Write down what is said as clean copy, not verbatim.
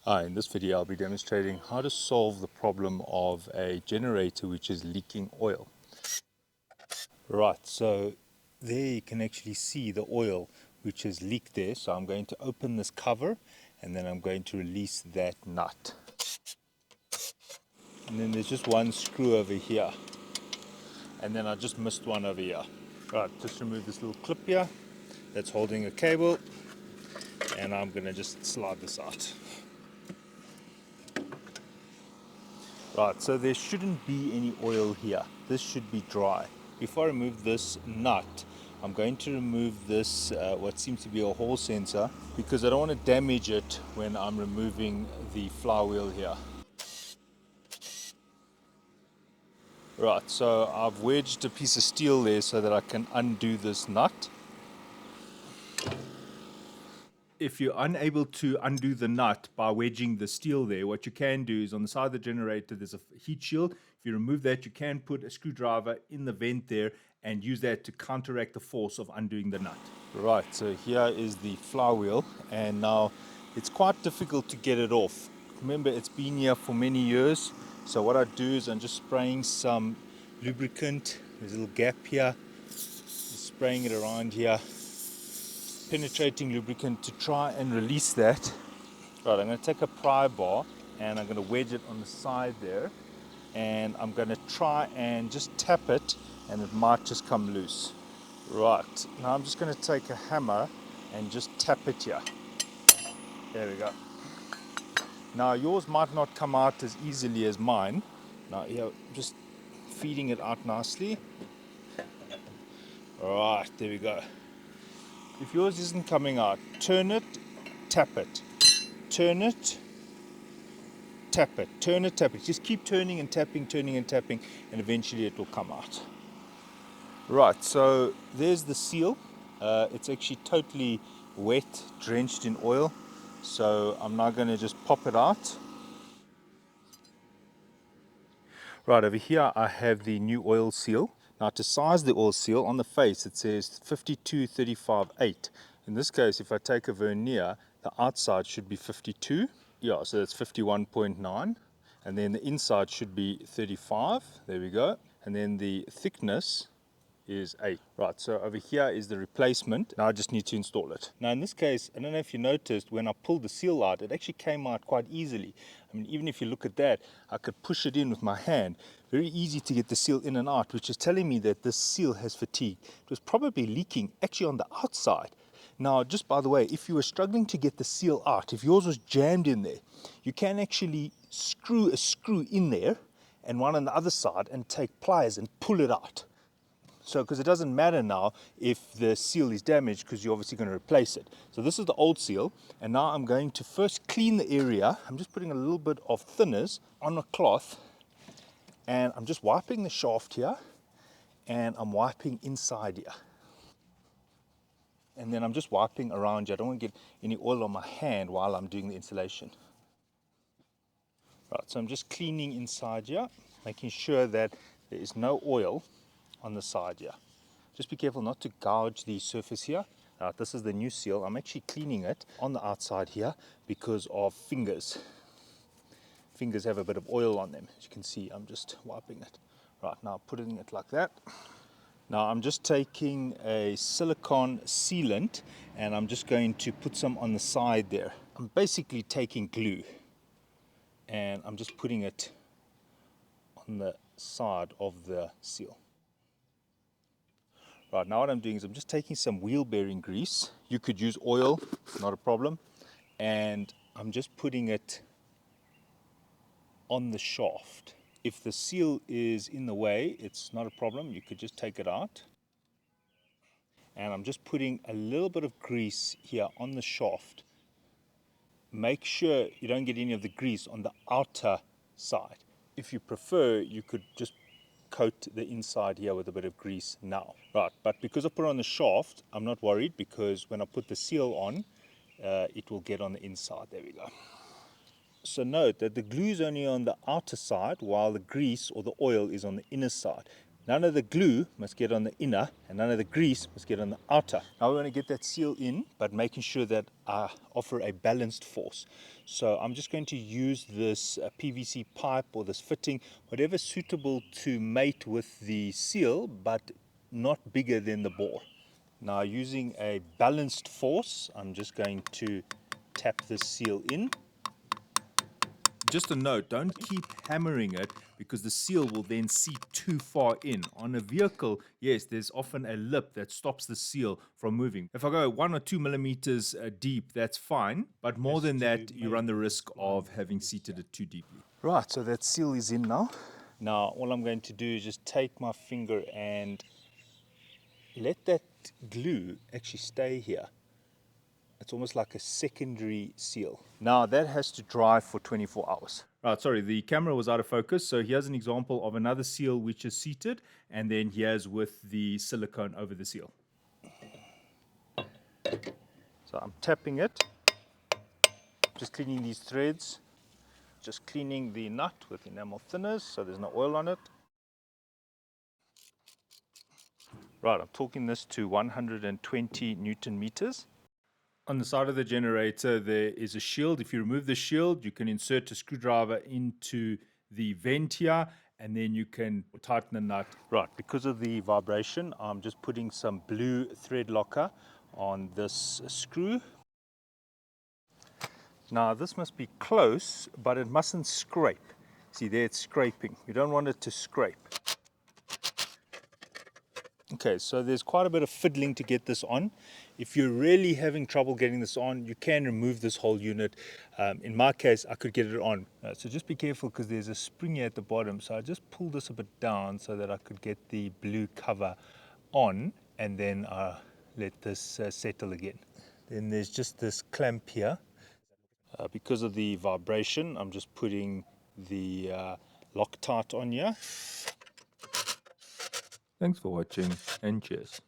In this video I'll be demonstrating how to solve the problem of a generator which is leaking oil. Right, so there you can actually see the oil which has leaked there. So I'm going to open this cover and then I'm going to release that nut. And then there's just one screw over here. And then I just missed one over here. Right, just remove this little clip here that's holding a cable. And I'm going to just slide this out. Right, so there shouldn't be any oil here. This should be dry. Before I remove this nut, I'm going to remove this, what seems to be a hall sensor, because I don't want to damage it when I'm removing the flywheel here. Right, so I've wedged a piece of steel there so that I can undo this nut. If you're unable to undo the nut by wedging the steel there, what you can do is on the side of the generator, there's a heat shield. If you remove that, you can put a screwdriver in the vent there and use that to counteract the force of undoing the nut. Right, so here is the flywheel, and now it's quite difficult to get it off. Remember, it's been here for many years. So what I do is I'm just spraying some lubricant. There's a little gap here. Just spraying it around here. Penetrating lubricant to try and release that. Right, I'm going to take a pry bar and I'm going to wedge it on the side there, and I'm going to try and just tap it and it might just come loose. Right, now I'm just going to take a hammer and just tap it here. There we go. Now yours might not come out as easily as mine. Now here, just feeding it out nicely. Right, there we go. If yours isn't coming out, turn it, tap it. Turn it, tap it. Turn it, tap it. Just keep turning and tapping, and eventually it will come out. Right, so there's the seal. It's actually totally wet, drenched in oil. So I'm now going to just pop it out. Right, over here I have the new oil seal. Now to size the oil seal, on the face it says 52-35-8. In this case, if I take a vernier, the outside should be 52. Yeah, so that's 51.9. And then the inside should be 35. There we go. And then the thickness is 8. Right, so over here is the replacement. Now I just need to install it. Now in this case, I don't know if you noticed, when I pulled the seal out, it actually came out quite easily. I mean, even if you look at that, I could push it in with my hand. Very easy to get the seal in and out, which is telling me that this seal has fatigue. It was probably leaking actually on the outside. Now, just by the way, if you were struggling to get the seal out, if yours was jammed in there, you can actually screw a screw in there and one on the other side and take pliers and pull it out. So, because it doesn't matter now if the seal is damaged, because you're obviously going to replace it. So this is the old seal, and now I'm going to first clean the area. I'm just putting a little bit of thinners on a cloth, and I'm just wiping the shaft here, and I'm wiping inside here. And then I'm just wiping around here. I don't want to get any oil on my hand while I'm doing the installation. Right, so I'm just cleaning inside here, making sure that there is no oil on the side here. Just be careful not to gouge the surface here. This is the new seal. I'm actually cleaning it on the outside here because of fingers. Fingers have a bit of oil on them. As you can see, I'm just wiping it. Right, now putting it like that. Now I'm just taking a silicone sealant and I'm just going to put some on the side there. I'm basically taking glue and I'm just putting it on the side of the seal. Right, now what I'm doing is I'm just taking some wheel bearing grease. You could use oil, not a problem. And I'm just putting it on the shaft. If the seal is in the way, it's not a problem. You could just take it out. And I'm just putting a little bit of grease here on the shaft. Make sure you don't get any of the grease on the outer side. If you prefer, you could just coat the inside here with a bit of grease now. Right, but because I put it on the shaft, I'm not worried, because when I put the seal on, it will get on the inside. There we go. So note that the glue is only on the outer side while the grease or the oil is on the inner side. None of the glue must get on the inner and none of the grease must get on the outer. Now we want to get that seal in, but making sure that I offer a balanced force. So I'm just going to use this PVC pipe or this fitting, whatever suitable to mate with the seal, but not bigger than the bore. Now using a balanced force, I'm just going to tap this seal in. Just a note, don't keep hammering it because the seal will then seep too far in. On a vehicle, yes, there's often a lip that stops the seal from moving. If I go 1 or 2 millimeters deep, that's fine. But more than that, you run the risk of having seated it too deeply. Right, so that seal is in now. Now, all I'm going to do is just take my finger and let that glue actually stay here. It's almost like a secondary seal. Now that has to dry for 24 hours. Right, sorry, the camera was out of focus. So here's an example of another seal which is seated, and then here's with the silicone over the seal. So I'm tapping it, just cleaning these threads, just cleaning the nut with enamel thinners so there's no oil on it. Right, I'm torquing this to 120 Newton meters. On the side of the generator, there is a shield. If you remove the shield, you can insert a screwdriver into the vent here, and then you can tighten the nut. Right, because of the vibration, I'm just putting some blue thread locker on this screw. Now, this must be close, but it mustn't scrape. See, there it's scraping. You don't want it to scrape. Okay, so there's quite a bit of fiddling to get this on. If you're really having trouble getting this on, you can remove this whole unit. In my case, I could get it on. So just be careful because there's a spring here at the bottom. So I just pulled this a bit down so that I could get the blue cover on, and then let this settle again. Then there's just this clamp here. Because of the vibration, I'm just putting the Loctite on here. Thanks for watching and cheers.